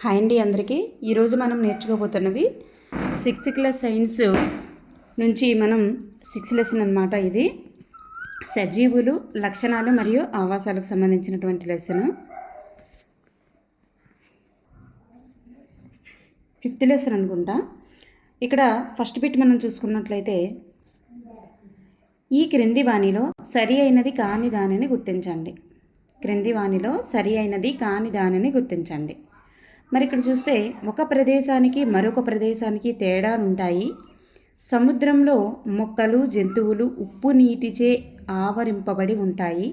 Hi అండి అందరికీ. ఈరోజు మనం నేర్చుకోబోతున్నవి 6th క్లాస్ సైన్స్ నుంచి మనం 6th లెసన్ అనమాట. ఇది సజీవులు, లక్షణాలు మరియు ఆవాసాలకు సంబంధించినటువంటి లెసన్. 5th లెసన్ అనుకుంటా. ఇక్కడ ఫస్ట్ బిట్ మనం చూసుకున్నట్లయితే, ఈ క్రింది వాణిలో సరి అయినది కాని దానిని గుర్తించండి. క్రింది వాణిలో సరి అయినది కాని దానిని గుర్తించండి. మరి ఇక్కడ చూస్తే ఒక ప్రదేశానికి మరొక ప్రదేశానికి తేడాలుంటాయి. సముద్రంలో మొక్కలు, జంతువులు ఉప్పు నీటిచే ఆవరింపబడి ఉంటాయి.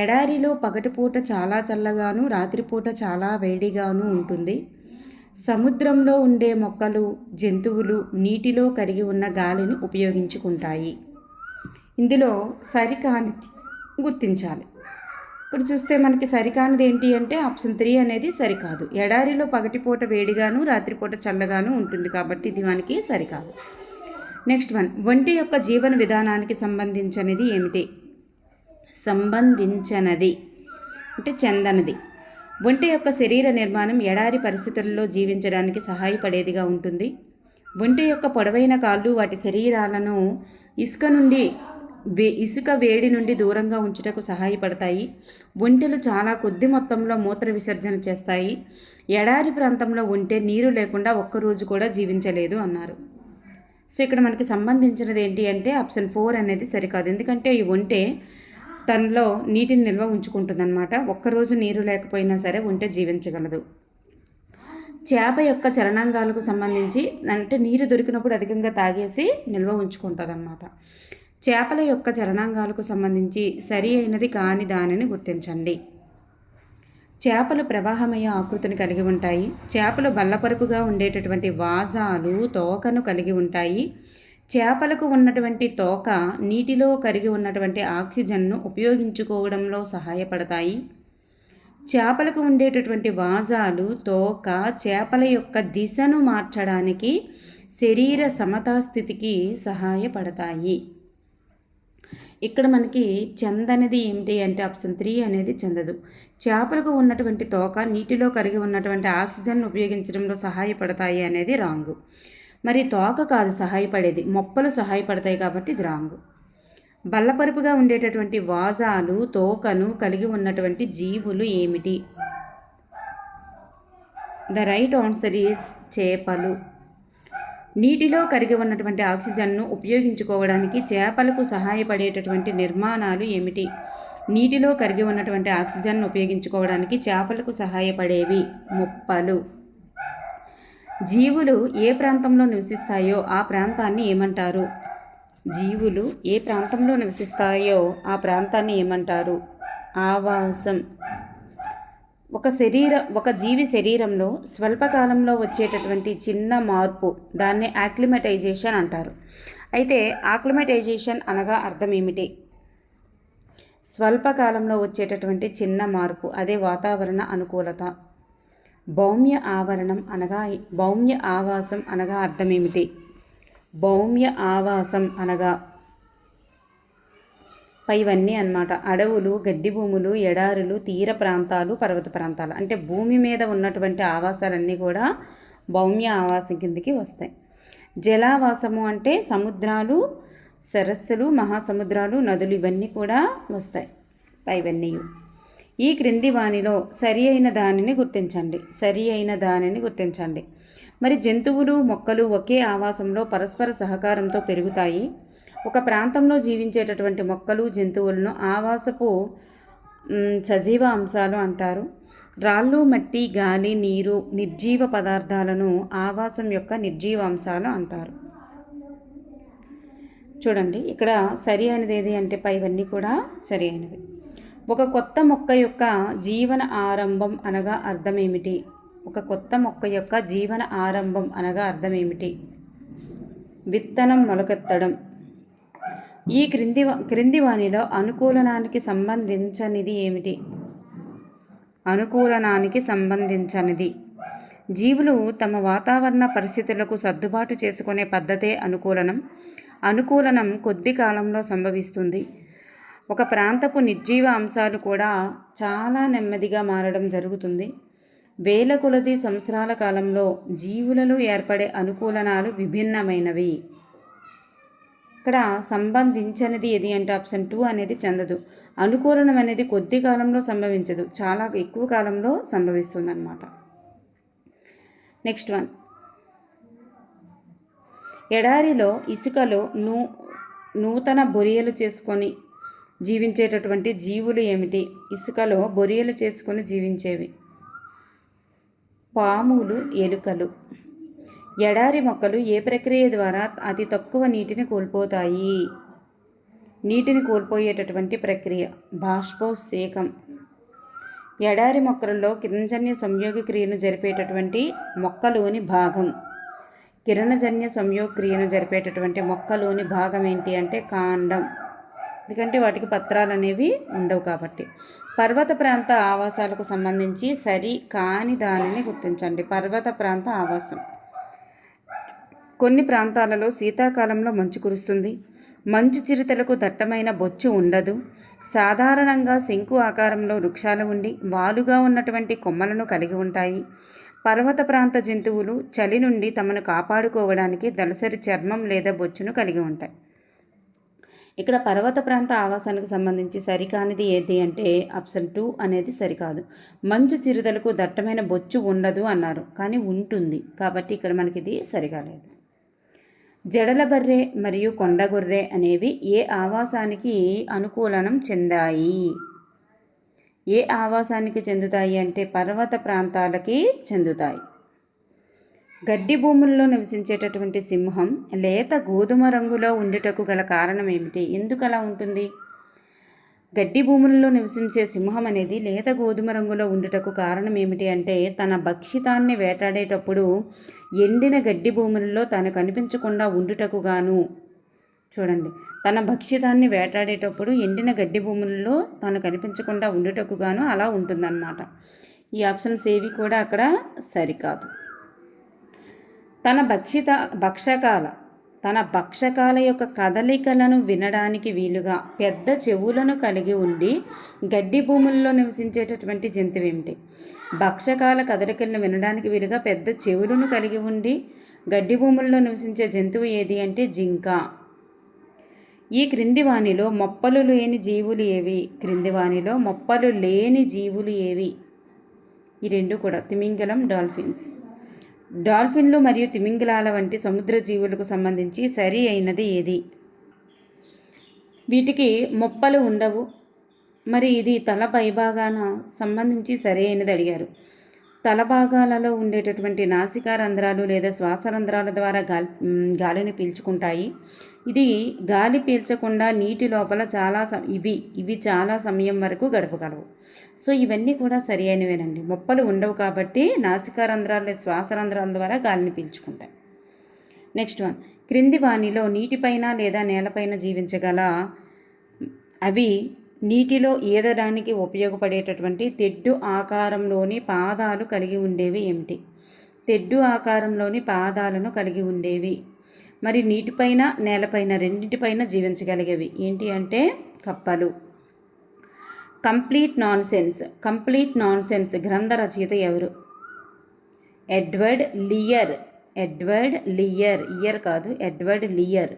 ఎడారిలో పగటిపూట చాలా చల్లగాను, రాత్రిపూట చాలా వేడిగాను ఉంటుంది. సముద్రంలో ఉండే మొక్కలు, జంతువులు నీటిలో కరిగి ఉన్న గాలిని ఉపయోగించుకుంటాయి. ఇందులో సరికానిది గుర్తించాలి. ఇప్పుడు చూస్తే మనకి సరికానిది ఏంటి అంటే ఆప్షన్ 3 అనేది సరికాదు. ఎడారిలో పగటిపూట వేడిగాను, రాత్రిపూట చల్లగాను ఉంటుంది కాబట్టి ఇది మనకి సరికాదు. నెక్స్ట్ వన్, ఒంటి యొక్క జీవన విధానానికి సంబంధించినది ఏమిటి? సంబంధించినది అంటే చెందనది. ఒంటి యొక్క శరీర నిర్మాణం ఎడారి పరిస్థితుల్లో జీవించడానికి సహాయపడేదిగా ఉంటుంది. ఒంటి యొక్క పొడవైన కాళ్ళు వాటి శరీరాలను ఇసుక వేడి నుండి దూరంగా ఉంచుటకు సహాయపడతాయి. ఒంటెలు చాలా కొద్ది మొత్తంలో మూత్ర విసర్జన చేస్తాయి. ఎడారి ప్రాంతంలో ఒంటె నీరు లేకుండా ఒక్కరోజు కూడా జీవించలేదు అన్నారు. సో ఇక్కడ మనకి సంబంధించినది ఏంటి అంటే ఆప్షన్ 4 అనేది సరికాదు. ఎందుకంటే ఈ ఒంటె తనలో నీటిని నిల్వ ఉంచుకుంటుందన్నమాట. ఒక్కరోజు నీరు లేకపోయినా సరే ఒంటె జీవించగలదు. చేప యొక్క చలనాంగాలకు సంబంధించి అంటే నీరు దొరికినప్పుడు అధికంగా తాగేసి నిల్వ ఉంచుకుంటుంది అన్నమాట. చేపల యొక్క చలనాంగాలకు సంబంధించి సరి అయినది కాని దానిని గుర్తించండి. చేపలు ప్రవాహమయ ఆకృతిని కలిగి ఉంటాయి. చేపలు బల్లపరుపుగా ఉండేటటువంటి వాజాలు, తోకను కలిగి ఉంటాయి. చేపలకు ఉన్నటువంటి తోక నీటిలో కరిగి ఉన్నటువంటి ఆక్సిజన్ను ఉపయోగించుకోవడంలో సహాయపడతాయి. చేపలకు ఉండేటటువంటి వాజాలు, తోక చేపల యొక్క దిశను మార్చడానికి, శరీర సమతాస్థితికి సహాయపడతాయి. ఇక్కడ మనకి చెందనిది ఏమిటి అంటే ఆప్షన్ 3 అనేది చెందదు. చేపలకు ఉన్నటువంటి తోక నీటిలో కరిగి ఉన్నటువంటి ఆక్సిజన్ ఉపయోగించడంలో సహాయపడతాయి అనేది రాంగు. మరి తోక కాదు సహాయపడేది, మొప్పలు సహాయపడతాయి కాబట్టి ఇది రాంగు. బల్లపరుపుగా ఉండేటటువంటి వాజాలు, తోకను కలిగి ఉన్నటువంటి జీవులు ఏమిటి? ద రైట్ ఆన్సర్ ఈజ్ చేపలు. నీటిలో కరిగి ఉన్నటువంటి ఆక్సిజన్ను ఉపయోగించుకోవడానికి చేపలకు సహాయపడేటటువంటి నిర్మాణాలు ఏమిటి? నీటిలో కరిగి ఉన్నటువంటి ఆక్సిజన్ను ఉపయోగించుకోవడానికి చేపలకు సహాయపడేవి మొప్పలు. జీవులు ఏ ప్రాంతంలో నివసిస్తాయో ఆ ప్రాంతాన్ని ఏమంటారు? జీవులు ఏ ప్రాంతంలో నివసిస్తాయో ఆ ప్రాంతాన్ని ఏమంటారు? ఆవాసం. ఒక జీవి శరీరంలో స్వల్పకాలంలో వచ్చేటటువంటి చిన్న మార్పు దాన్ని యాక్లిమటైజేషన్ అంటారు. అయితే ఆక్లిమటైజేషన్ అనగా అర్థం ఏమిటి? స్వల్పకాలంలో వచ్చేటటువంటి చిన్న మార్పు, అదే వాతావరణ అనుకూలత. భౌమ్య ఆవాసం అనగా అర్థం ఏమిటి? భౌమ్య ఆవాసం అనగా పైవన్నీ అన్నమాట. అడవులు, గడ్డి భూములు, ఎడారులు, తీర ప్రాంతాలు, పర్వత ప్రాంతాలు అంటే భూమి మీద ఉన్నటువంటి ఆవాసాలన్నీ కూడా భౌమ్య ఆవాసం కిందకి వస్తాయి. జలావాసము అంటే సముద్రాలు, సరస్సులు, మహాసముద్రాలు, నదులు ఇవన్నీ కూడా వస్తాయి పైవన్నీ. ఈ క్రింది వానిలో సరి అయిన దానిని గుర్తించండి. సరి అయిన దానిని గుర్తించండి. మరి జంతువులు, మొక్కలు ఒకే ఆవాసంలో పరస్పర సహకారంతో పెరుగుతాయి. ఒక ప్రాంతంలో జీవించేటటువంటి మొక్కలు, జంతువులను ఆవాసపు సజీవ అంశాలు అంటారు. రాళ్ళు, మట్టి, గాలి, నీరు నిర్జీవ పదార్థాలను ఆవాసం యొక్క నిర్జీవ అంశాలు అంటారు. చూడండి ఇక్కడ సరి అయినది ఏది అంటే పైవన్నీ కూడా సరి అయినవి. ఒక కొత్త మొక్క యొక్క జీవన ఆరంభం అనగా అర్థం ఏమిటి? ఒక కొత్త మొక్క యొక్క జీవన ఆరంభం అనగా అర్థం ఏమిటి? విత్తనం మొలకెత్తడం. ఈ క్రింది వానిలో అనుకూలనానికి సంబంధించనిది ఏమిటి? అనుకూలనానికి సంబంధించనిది. జీవులు తమ వాతావరణ పరిస్థితులకు సర్దుబాటు చేసుకునే పద్ధతే అనుకూలనం. అనుకూలనం కొద్ది కాలంలో సంభవిస్తుంది. ఒక ప్రాంతపు నిర్జీవ అంశాలు కూడా చాలా నెమ్మదిగా మారడం జరుగుతుంది. వేల కొలది సంవత్సరాల కాలంలో జీవులలో ఏర్పడే అనుకూలనాలు విభిన్నమైనవి. ఇక్కడ సంబంధించినది ఏది అంటే ఆప్షన్ 2 అనేది చెందదు. అనుకూలనం అనేది కొద్ది కాలంలో సంభవించదు, చాలా ఎక్కువ కాలంలో సంభవిస్తుందన్నమాట. నెక్స్ట్ వన్, ఎడారిలో ఇసుకలో నూతన బొరియలు చేసుకొని జీవించేటటువంటి జీవులు ఏమిటి? ఇసుకలో బొరియలు చేసుకొని జీవించేవి పాములు, ఎలుకలు. ఎడారి మొక్కలు ఏ ప్రక్రియ ద్వారా అతి తక్కువ నీటిని కోల్పోతాయి? నీటిని కోల్పోయేటటువంటి ప్రక్రియ బాష్పోత్సేకం. ఎడారి మొక్కలలో కిరణజన్య సంయోగ క్రియను జరిపేటటువంటి మొక్కలోని భాగం. కిరణజన్య సంయోగ క్రియను జరిపేటటువంటి మొక్కలోని భాగం ఏంటి అంటే కాండం, ఎందుకంటే వాటికి పత్రాలు అనేవి ఉండవు కాబట్టి. పర్వత ప్రాంత ఆవాసాలకు సంబంధించి సరి కాని దానిని గుర్తించండి. పర్వత ప్రాంత ఆవాసం. కొన్ని ప్రాంతాలలో శీతాకాలంలో మంచు కురుస్తుంది. మంచు చిరుతలకు దట్టమైన బొచ్చు ఉండదు. సాధారణంగా శంకు ఆకారంలో వృక్షాలు ఉండి వాలుగా ఉన్నటువంటి కొమ్మలను కలిగి ఉంటాయి. పర్వత ప్రాంత జంతువులు చలి నుండి తమను కాపాడుకోవడానికి దళసరి చర్మం లేదా బొచ్చును కలిగి ఉంటాయి. ఇక్కడ పర్వత ప్రాంత ఆవాసానికి సంబంధించి సరికానిది ఏది అంటే ఆప్షన్ 2 అనేది సరికాదు. మంచు చిరుతలకు దట్టమైన బొచ్చు ఉండదు అన్నారు, కానీ ఉంటుంది, కాబట్టి ఇక్కడ మనకి ఇది సరికాలేదు. జడల బర్రె మరియు కొండగొర్రె అనేవి ఏ ఆవాసానికి అనుకూలనం చెందాయి? ఏ ఆవాసానికి చెందుతాయి అంటే పర్వత ప్రాంతాలకి చెందుతాయి. గడ్డి భూముల్లో నివసించేటటువంటి సింహం లేత గోధుమ రంగులో ఉండుటకు గల కారణం ఏమిటి? ఎందుకు అలా ఉంటుంది? గడ్డి భూములలో నివసించే సింహం అనేది లేత గోధుమ రంగులో ఉండుటకు కారణం ఏమిటి అంటే తన భక్షితాన్ని వేటాడేటప్పుడు ఎండిన గడ్డి భూములలో తను కనిపించకుండా ఉండుటకు గాను, చూడండి, తన భక్షితాన్ని వేటాడేటప్పుడు ఎండిన గడ్డి భూములలో తను కనిపించకుండా ఉండుటకు గాను అలా ఉంటుందన్నమాట. ఈ ఆప్షన్స్ ఏవి కూడా అక్కడ సరికాదు. తన భక్షకాల యొక్క కదలికలను వినడానికి వీలుగా పెద్ద చెవులను కలిగి ఉండి గడ్డి భూముల్లో నివసించేటటువంటి జంతువు ఏమిటి? భక్షకాల కదలికలను వినడానికి వీలుగా పెద్ద చెవులను కలిగి ఉండి గడ్డి భూముల్లో నివసించే జంతువు ఏది అంటే జింక. ఈ క్రింది వానిలో మొప్పలు లేని జీవులు ఏవి? క్రింది వానిలో మొప్పలు లేని జీవులు ఏవి? ఈ రెండు కూడా తిమింగలం, డాల్ఫిన్స్. డాల్ఫిన్లు మరియు తిమింగలాల వంటి సముద్ర జీవులకు సంబంధించి సరి అయినది ఏది? వీటికి మొప్పలు ఉండవు. మరి ఇది తల పైభాగాన సంబంధించి సరి అయినది అడిగారు. తల భాగాలలో ఉండేటటువంటి నాసికా రంధ్రాలు లేదా శ్వాస రంధ్రాల ద్వారా గాలిని పీల్చుకుంటాయి. ఇది గాలి పీల్చకుండా నీటి లోపల ఇవి చాలా సమయం వరకు గడపగలవు. సో ఇవన్నీ కూడా సరి అయినవేనండి. మొప్పలు ఉండవు కాబట్టి నాసికా రంధ్రాలు శ్వాస రంధ్రాల ద్వారా గాలిని పీల్చుకుంటాయి. నెక్స్ట్ వన్, క్రింది వానిలో నీటిపైన లేదా నేలపైన జీవించగల అవి నీటిలో ఈదడానికి ఉపయోగపడేటటువంటి తెడ్డు ఆకారంలోని పాదాలు కలిగి ఉండేవి ఏమిటి? తెడ్డు ఆకారంలోని పాదాలను కలిగి ఉండేవి. మరి నీటిపైన నేలపైన రెండింటిపైన జీవించగలిగేవి ఏంటి అంటే కప్పలు. కంప్లీట్ నాన్ సెన్స్ గ్రంథ రచయిత ఎవరు? Edward Lear.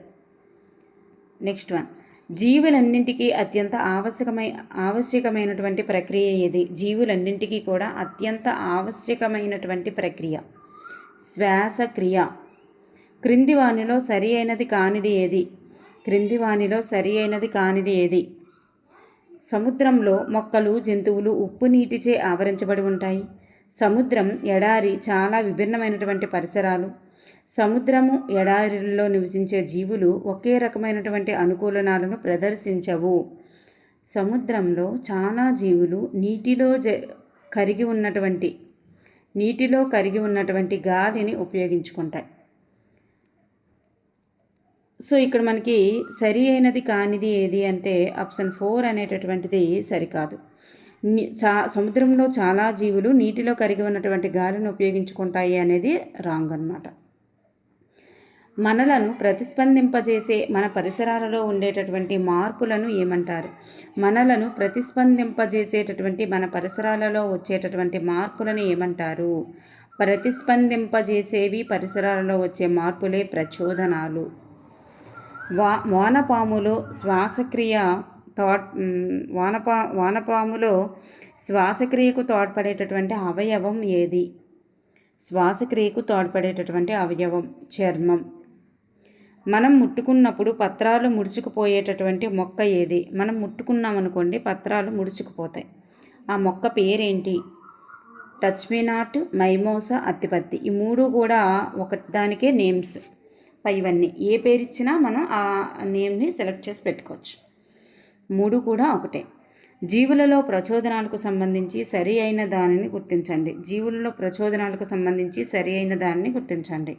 నెక్స్ట్ వన్, జీవులన్నింటికీ అత్యంత ఆవశ్యకమైనటువంటి ప్రక్రియ ఏది? జీవులన్నింటికీ కూడా అత్యంత ఆవశ్యకమైనటువంటి ప్రక్రియ శ్వాసక్రియ. క్రింది వానిలో సరి అయినది కానిది ఏది? సముద్రంలో మొక్కలు, జంతువులు ఉప్పు నీటిచే ఆవరించబడి ఉంటాయి. సముద్రం, ఎడారి చాలా విభిన్నమైనటువంటి పరిసరాలు. సముద్రము, ఎడారిలో నివసించే జీవులు ఒకే రకమైనటువంటి అనుకూలనాలను ప్రదర్శించవు. సముద్రంలో చాలా జీవులు నీటిలో కరిగి ఉన్నటువంటి గాలిని ఉపయోగించుకుంటాయి. సో ఇక్కడ మనకి సరి అయినది కానిది ఏది అంటే ఆప్షన్ 4 అనేటటువంటిది సరికాదు. సముద్రంలో చాలా జీవులు నీటిలో కరిగి ఉన్నటువంటి గాలిని ఉపయోగించుకుంటాయి అనేది రాంగ్ అన్నమాట. మనలను ప్రతిస్పందింపజేసే మన పరిసరాలలో ఉండేటటువంటి మార్పులను ఏమంటారు? మనలను ప్రతిస్పందింపజేసేటటువంటి మన పరిసరాలలో వచ్చేటటువంటి మార్పులను ఏమంటారు? ప్రతిస్పందింపజేసేవి పరిసరాలలో వచ్చే మార్పులే ప్రచోదనాలు. వానపాములో శ్వాసక్రియ వానపాములో శ్వాసక్రియకు తోడ్పడేటటువంటి అవయవం ఏది? శ్వాసక్రియకు తోడ్పడేటటువంటి అవయవం చర్మం. మనం ముట్టుకున్నప్పుడు పత్రాలు ముడుచుకుపోయేటటువంటి మొక్క ఏది? మనం ముట్టుకున్నాం అనుకోండి, పత్రాలు ముడుచుకుపోతాయి. ఆ మొక్క పేరేంటి? టచ్ మీ నాట్, మైమోసా, అత్తిపత్తి. ఈ మూడు కూడా ఒకదానికే నేమ్స్. ఇవన్నీ ఏ పేరు ఇచ్చినా మనం ఆ నేమ్ని సెలెక్ట్ చేసి పెట్టుకోవచ్చు. మూడు కూడా ఒకటే. జీవులలో ప్రచోదనాలకు సంబంధించి సరి అయిన దానిని గుర్తించండి. జీవులలో ప్రచోదనాలకు సంబంధించి సరి అయిన దానిని గుర్తించండి.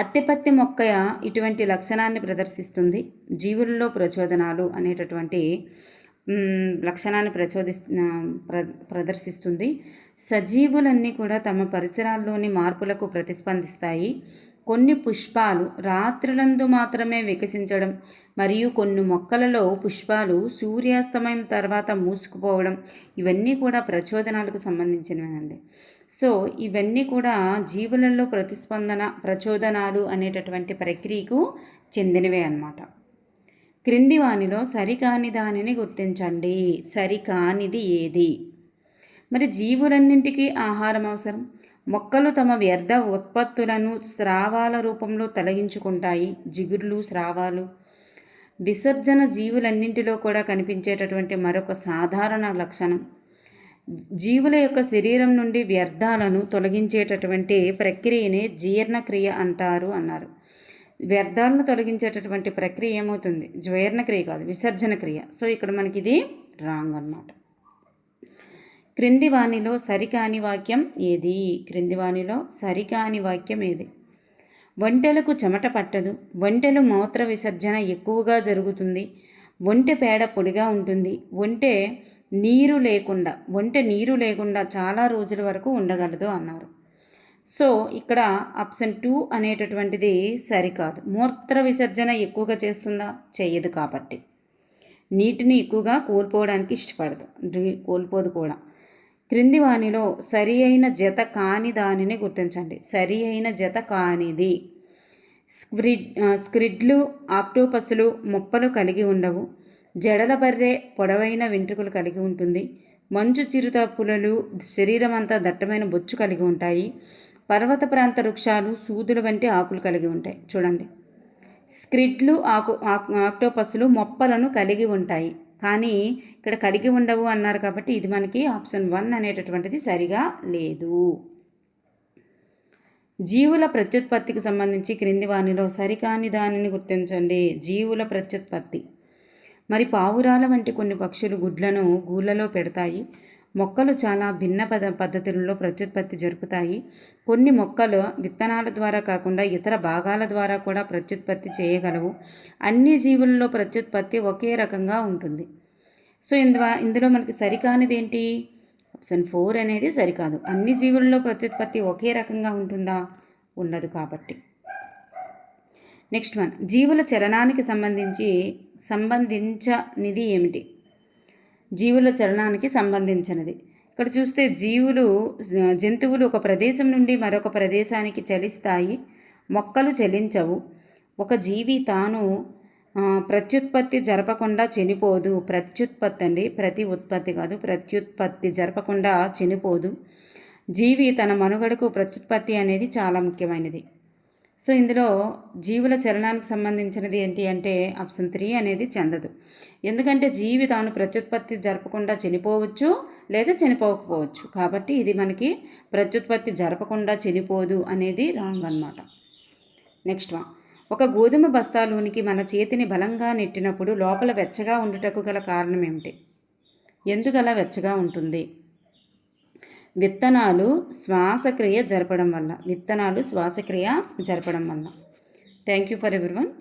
అత్తిపత్తి మొక్క ఇటువంటి లక్షణాన్ని ప్రదర్శిస్తుంది. జీవులలో ప్రచోదనాలు అనేటటువంటి లక్షణాన్ని ప్రదర్శిస్తుంది. సజీవులన్నీ కూడా తమ పరిసరాల్లోని మార్పులకు ప్రతిస్పందిస్తాయి. కొన్ని పుష్పాలు రాత్రులందు మాత్రమే వికసించడం మరియు కొన్ని మొక్కలలో పుష్పాలు సూర్యాస్తమయం తర్వాత మూసుకుపోవడం, ఇవన్నీ కూడా ప్రచోదనాలకు సంబంధించినవేనండి. సో ఇవన్నీ కూడా జీవులలో ప్రచోదనాలు అనేటటువంటి ప్రక్రియకు చెందినవే అన్నమాట. క్రింది వానిలో సరికాని దానిని గుర్తించండి. సరికానిది ఏది? మరి జీవులన్నింటికీ ఆహారం అవసరం. మొక్కలు తమ వ్యర్థ ఉత్పత్తులను స్రావాల రూపంలో తొలగించుకుంటాయి. జిగుర్లు, స్రావాలు. విసర్జన జీవులన్నింటిలో కూడా కనిపించేటటువంటి మరొక సాధారణ లక్షణం. జీవుల యొక్క శరీరం నుండి వ్యర్థాలను తొలగించేటటువంటి ప్రక్రియనే జీర్ణక్రియ అంటారు అన్నారు. వ్యర్థాలను తొలగించేటటువంటి ప్రక్రియ ఏమవుతుంది? జీర్ణక్రియ కాదు, విసర్జన క్రియ. సో ఇక్కడ మనకి ఇది రాంగ్ అన్నమాట. క్రింది వానిలో సరికాని వాక్యం ఏది? క్రింది వానిలో సరికాని వాక్యం ఏది? ఒంటెలకు చెమట పట్టదు. ఒంటెలు మూత్ర విసర్జన ఎక్కువగా జరుగుతుంది. ఒంటె పేడ పొడిగా ఉంటుంది. ఒంటె నీరు లేకుండా చాలా రోజుల వరకు ఉండగలదు అన్నారు. సో ఇక్కడ ఆప్షన్ 2 అనేటటువంటిది సరికాదు. మూత్ర విసర్జన ఎక్కువగా చేస్తుందా? చెయ్యదు. కాబట్టి నీటిని ఎక్కువగా కోల్పోవడానికి ఇష్టపడదు, కోల్పోదు కూడా. క్రింది వానిలో సరి అయిన జత కాని దానిని గుర్తించండి. సరి అయిన జత కానిది. స్క్విడ్లు, ఆక్టోపస్లు మొప్పలు కలిగి ఉండవు. జడల బర్రె పొడవైన వెంట్రుకలు కలిగి ఉంటుంది. మంచు చిరుతపులలు శరీరం అంతా దట్టమైన బొచ్చు కలిగి ఉంటాయి. పర్వత ప్రాంత వృక్షాలు సూదుల వంటి ఆకులు కలిగి ఉంటాయి. చూడండి, స్క్విడ్లు, ఆక్టోపస్లు మొప్పలను కలిగి ఉంటాయి, కానీ ఇక్కడ కలిగి ఉండవు అన్నారు. కాబట్టి ఇది మనకి ఆప్షన్ 1 అనేటటువంటిది సరిగా లేదు. జీవుల ప్రత్యుత్పత్తికి సంబంధించి క్రింది వానిలో సరికాని దానిని గుర్తించండి. జీవుల ప్రత్యుత్పత్తి. మరి పావురాల వంటి కొన్ని పక్షులు గుడ్లను గూళ్ళలో పెడతాయి. మొక్కలు చాలా భిన్న పద్ధతులలో ప్రత్యుత్పత్తి జరుపుతాయి. కొన్ని మొక్కలు విత్తనాల ద్వారా కాకుండా ఇతర భాగాల ద్వారా కూడా ప్రత్యుత్పత్తి చేయగలవు. అన్ని జీవులలో ప్రత్యుత్పత్తి ఒకే రకంగా ఉంటుంది. సో ఇందులో మనకి సరికానిది ఏంటి? ఆప్షన్ 4 అనేది సరికాదు. అన్ని జీవులలో ప్రత్యుత్పత్తి ఒకే రకంగా ఉంటుందా? ఉండదు. కాబట్టి నెక్స్ట్ వన్, జీవుల చలనానికి సంబంధించనిది ఏమిటి? జీవుల చలనానికి సంబంధించినది. ఇక్కడ చూస్తే జంతువులు ఒక ప్రదేశం నుండి మరొక ప్రదేశానికి చలిస్తాయి. మొక్కలు చలించవు. ఒక జీవి తాను ప్రత్యుత్పత్తి జరపకుండా చనిపోదు. ప్రత్యుత్పత్తి అండి, ప్రతి ఉత్పత్తి కాదు. ప్రత్యుత్పత్తి జరపకుండా చనిపోదు. జీవి తన మనుగడకు ప్రత్యుత్పత్తి అనేది చాలా ముఖ్యమైనది. సో ఇందులో జీవుల చలనానికి సంబంధించినది ఏంటి అంటే ఆప్షన్ 3 అనేది చెందదు. ఎందుకంటే జీవి తాను ప్రత్యుత్పత్తి జరపకుండా చనిపోవచ్చు లేదా చనిపోకపోవచ్చు. కాబట్టి ఇది మనకి ప్రత్యుత్పత్తి జరపకుండా చనిపోదు అనేది రాంగ్ అన్నమాట. నెక్స్ట్ వన్, ఒక గోధుమ బస్తాలోనికి మన చేతిని బలంగా నెట్టినప్పుడు లోపల వెచ్చగా ఉండుటకు గల కారణం ఏమిటి? ఎందుకలా వెచ్చగా ఉంటుంది? విత్తనాలు శ్వాసక్రియ జరపడం వల్ల. Thank you for everyone.